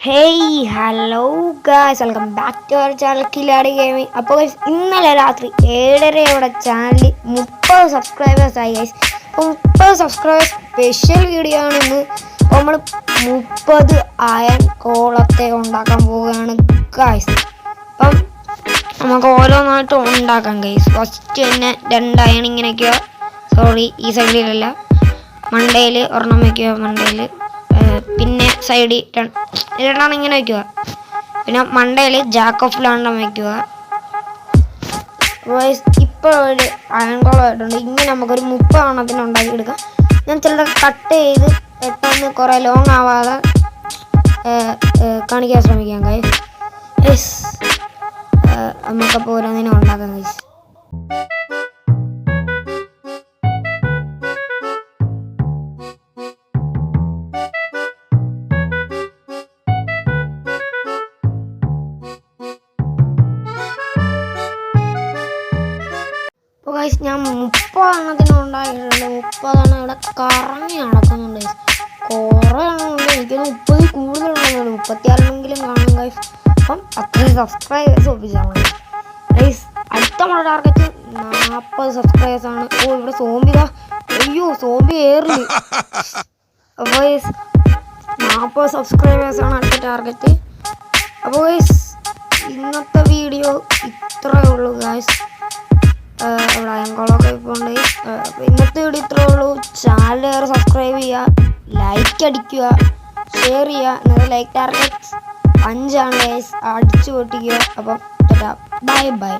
Hey hello guys, welcome back to our channel Kiladi gaming. അപ്പോൾ guys, ഇന്നലെ രാത്രി 7:30 ചാനലിൽ 30 സബ്സ്ക്രൈബേഴ്സ് ആയി ഗൈസ്. അപ്പോൾ 30 സബ്സ്ക്രൈബേഴ്സ് സ്പെഷ്യൽ വീഡിയോ ആണ് ഇന്ന്. അപ്പോൾ നമ്മൾ 30 അയൺ കോളത്തെ ഉണ്ടാക്കാൻ പോവുകയാണ് ഗായ്സ്. അപ്പം നമുക്ക് ഓരോന്നായിട്ട് ഉണ്ടാക്കാം ഗൈസ്. ഫസ്റ്റ് തന്നെ 2 അയൺ ഇങ്ങനെ വയ്ക്കുക. സോറി, ഈ സൈഡിലല്ല, മണ്ടയിൽ ഒരെണ്ണം വയ്ക്കുക. മണ്ടയിൽ പിന്നെ സൈഡിൽ രണ്ടെണ്ണം ഇങ്ങനെ വയ്ക്കുക. പിന്നെ മണ്ടയിൽ ജാക്ക് ഓഫ് ലാൻഡം വയ്ക്കുക. ഇപ്പോൾ ഒരു അയൺ കോളമായിട്ടുണ്ട്. ഇങ്ങനെ നമുക്കൊരു 30 എണ്ണത്തിന് ഉണ്ടാക്കിയെടുക്കാം. ഞാൻ ചിലതൊക്കെ കട്ട് ചെയ്ത് പെട്ടെന്ന് കുറേ ലോങ് ആവാതെ കാണിക്കാൻ ശ്രമിക്കാം ഗൈസ്. നമുക്കപ്പോൾ ഓരോന്നിനും ഉണ്ടാക്കാം ഗൈസ്. ഞാൻ 30 എണ്ണത്തിന് ഉണ്ടാക്കിയിട്ടുണ്ട്. 30 എണ്ണം ഇവിടെ കറങ്ങി നടക്കുന്നുണ്ട് ഗൈസ്. കുറേ എണ്ണമുണ്ട്. എനിക്കൊന്ന് 30 കൂടുതലുണ്ടെന്നുള്ളൂ. 36 കാണും ഗൈസ്. അപ്പം അത്രയും സബ്സ്ക്രൈബേഴ്സ് ഒപ്പിച്ചാൽ മതി ഗൈസ്. അടുത്ത നമ്മുടെ ടാർഗറ്റ് 40 സബ്സ്ക്രൈബേഴ്സ് ആണ്. ഇവിടെ സോംബിതാ. അയ്യോ, സോംബി ഏറില്ല. അപ്പോൾ ഗൈസ് 40 സബ്സ്ക്രൈബേഴ്സാണ് അടുത്ത ടാർഗറ്റ്. അപ്പോൾ ഗൈസ്, ഇന്നത്തെ വീഡിയോ ഇത്രയേ ഉള്ളൂ ഗൈസ്. ഇവിടെ അയൻകോളൊക്കെ ഇപ്പോൾ ഉണ്ട്. ഇന്നത്തെ വീഡിയോ ഇത്രയേ ഉള്ളൂ. ചാനൽ സബ്സ്ക്രൈബ് ചെയ്യുക, ലൈക്ക് അടിക്കുക, ഷെയർ ചെയ്യുക. ഇന്നത്തെ ലൈക്ക് ടാർഗറ്റ് 5 ആണ് ഗൈസ്. അടിച്ചു പൊട്ടിക്കുക. അപ്പം ബൈ ബൈ.